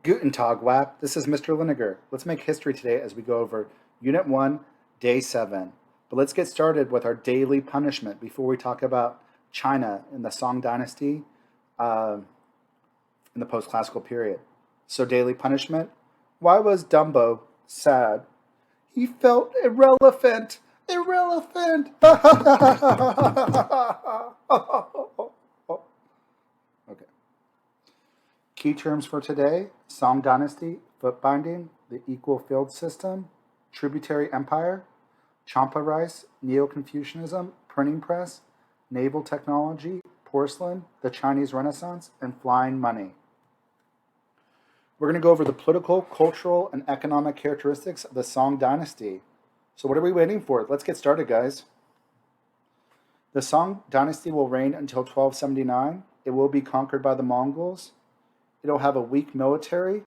Guten Tag, WAP. This is Mr. Liniger. Let's make history today as we go over Unit 1, Day 7. But let's get started with our daily punishment before we talk about China in the Song Dynasty in the post-classical period. So daily punishment. Why was Dumbo sad? He felt irrelevant. Irrelevant. Okay. Key terms for today: Song Dynasty, foot binding, the equal field system, tributary empire, champa rice, Neo-Confucianism, printing press, naval technology, porcelain, the Chinese Renaissance, and flying money. We're going to go over the political, cultural, and economic characteristics of the Song Dynasty. So what are we waiting for? Let's get started, guys. The Song Dynasty will reign until 1279. It will be conquered by the Mongols. It'll have a weak military.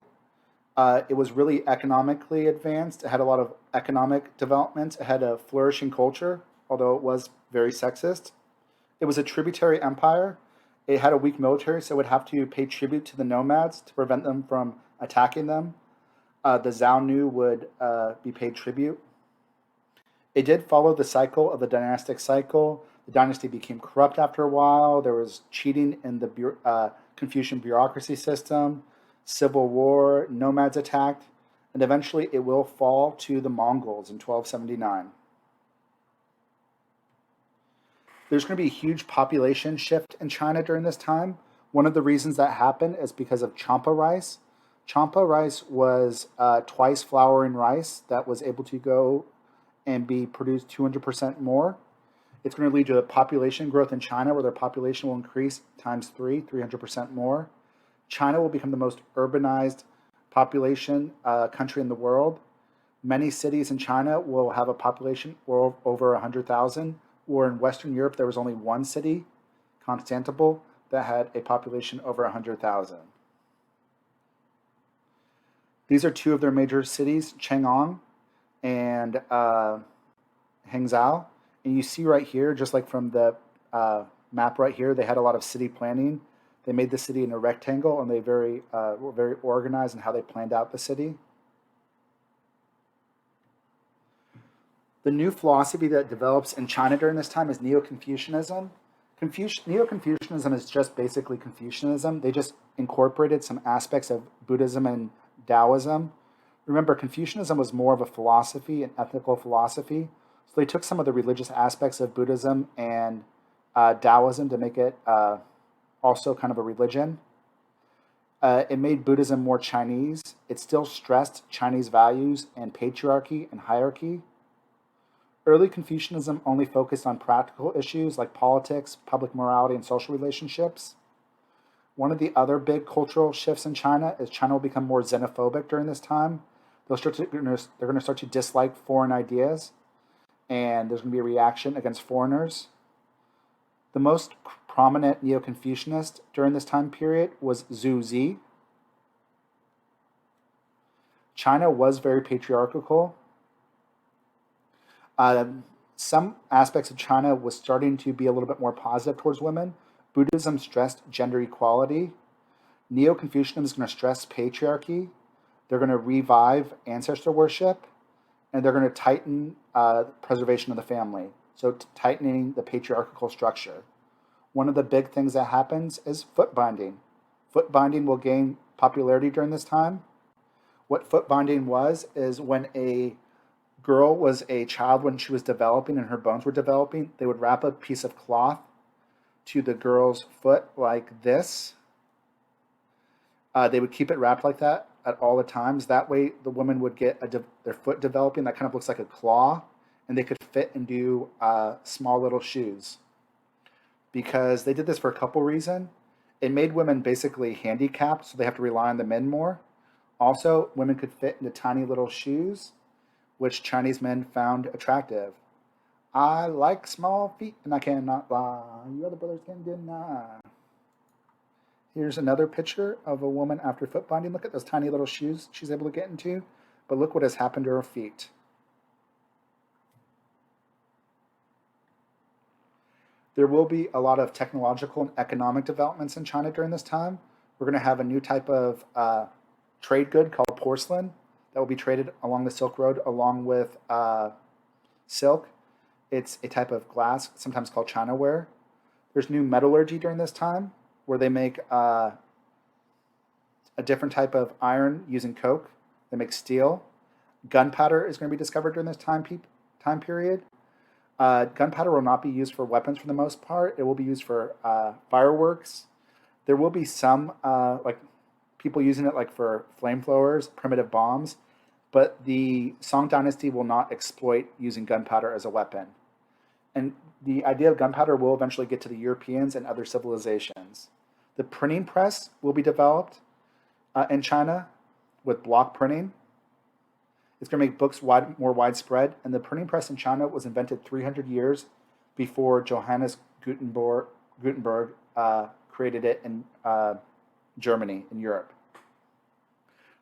It was really economically advanced. It had a lot of economic developments. It had a flourishing culture, although it was very sexist. It was a tributary empire. It had a weak military, so it would have to pay tribute to the nomads to prevent them from attacking them. The Xiongnu would be paid tribute. It did follow the cycle of the dynastic cycle. The dynasty became corrupt after a while. There was cheating in the Confucian bureaucracy system, civil war, nomads attacked, and eventually it will fall to the Mongols in 1279. There's going to be a huge population shift in China during this time. One of the reasons that happened is because of champa rice. Champa rice was twice flowering rice that was able to go and be produced 200% more. It's going to lead to a population growth in China where their population will increase times 300% more. China will become the most urbanized population country in the world. Many cities in China will have a population over 100,000. Or in Western Europe, there was only one city, Constantinople, that had a population over 100,000. These are two of their major cities, Chang'an and Hangzhou. And you see right here, just like from the map right here, they had a lot of city planning. They made the city in a rectangle, and they were very organized in how they planned out the city. The new philosophy that develops in China during this time is Neo-Confucianism. Neo-Confucianism is just basically Confucianism. They just incorporated some aspects of Buddhism and Taoism. Remember, Confucianism was more of a philosophy, an ethical philosophy. So they took some of the religious aspects of Buddhism and Taoism to make it also kind of a religion. It made Buddhism more Chinese. It still stressed Chinese values and patriarchy and hierarchy. Early Confucianism only focused on practical issues like politics, public morality, and social relationships. One of the other big cultural shifts in China is China will become more xenophobic during this time. They're going to start to dislike foreign ideas, and there's going to be a reaction against foreigners. The most prominent Neo-Confucianist during this time period was Zhu Zi. China was very patriarchal. Some aspects of China was starting to be a little bit more positive towards women. Buddhism stressed gender equality. Neo-Confucianism is going to stress patriarchy. They're going to revive ancestor worship, and they're going to tighten preservation of the family. So tightening the patriarchal structure. One of the big things that happens is foot binding. Foot binding will gain popularity during this time. What foot binding was is when a girl was a child, when she was developing and her bones were developing, they would wrap a piece of cloth to the girl's foot like this. They would keep it wrapped like that at all the times. That way the woman would get their foot developing that kind of looks like a claw, and they could fit and do small little shoes. Because they did this for a couple reasons. It made women basically handicapped, so they have to rely on the men more. Also, women could fit into tiny little shoes, which Chinese men found attractive. I like small feet, and I cannot lie. You other brothers can deny. Here's another picture of a woman after foot binding. Look at those tiny little shoes she's able to get into. But look what has happened to her feet. There will be a lot of technological and economic developments in China during this time. We're going to have a new type of trade good called porcelain that will be traded along the Silk Road along with silk. It's a type of glass, sometimes called Chinaware. There's new metallurgy during this time where they make a different type of iron using coke. They make steel. Gunpowder is going to be discovered during this time period. Gunpowder will not be used for weapons for the most part. It will be used for fireworks. There will be some like people using it like for flamethrowers, primitive bombs, but the Song Dynasty will not exploit using gunpowder as a weapon. And the idea of gunpowder will eventually get to the Europeans and other civilizations. The printing press will be developed in China with block printing. It's going to make books more widespread. And the printing press in China was invented 300 years before Johannes Gutenberg created it in Germany, in Europe.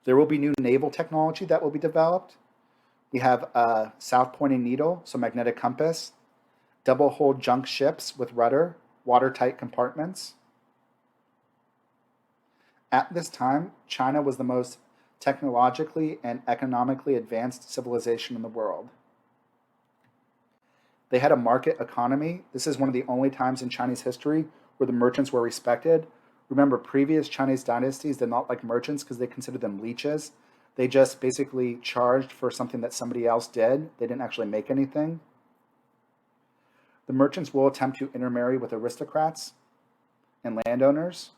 There will be new naval technology that will be developed. We have a south pointing needle, so magnetic compass, double hull junk ships with rudder, watertight compartments. At this time, China was the most technologically and economically advanced civilization in the world. They had a market economy. This is one of the only times in Chinese history where the merchants were respected. Remember, previous Chinese dynasties did not like merchants because they considered them leeches. They just basically charged for something that somebody else did. They didn't actually make anything. The merchants will attempt to intermarry with aristocrats and landowners.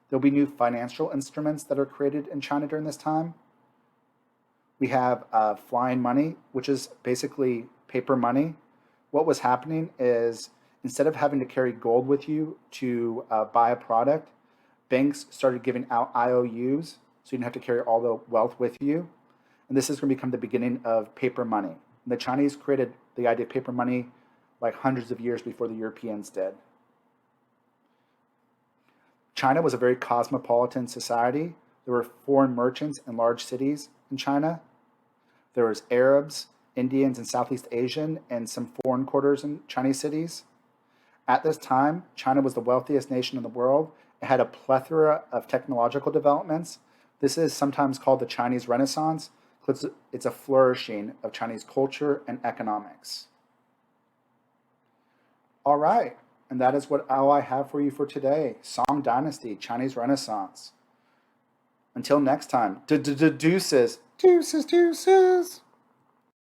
There'll be new financial instruments that are created in China during this time. We have flying money, which is basically paper money. What was happening is instead of having to carry gold with you to buy a product, banks started giving out IOUs, so you didn't have to carry all the wealth with you. And this is going to become the beginning of paper money. And the Chinese created the idea of paper money like hundreds of years before the Europeans did. China was a very cosmopolitan society. There were foreign merchants in large cities in China. There was Arabs, Indians, and Southeast Asian, and some foreign quarters in Chinese cities. At this time, China was the wealthiest nation in the world. It had a plethora of technological developments. This is sometimes called the Chinese Renaissance because it's a flourishing of Chinese culture and economics. All right, and that is all I have for you for today. Song Dynasty, Chinese Renaissance. Until next time, deuces. Deuces, deuces.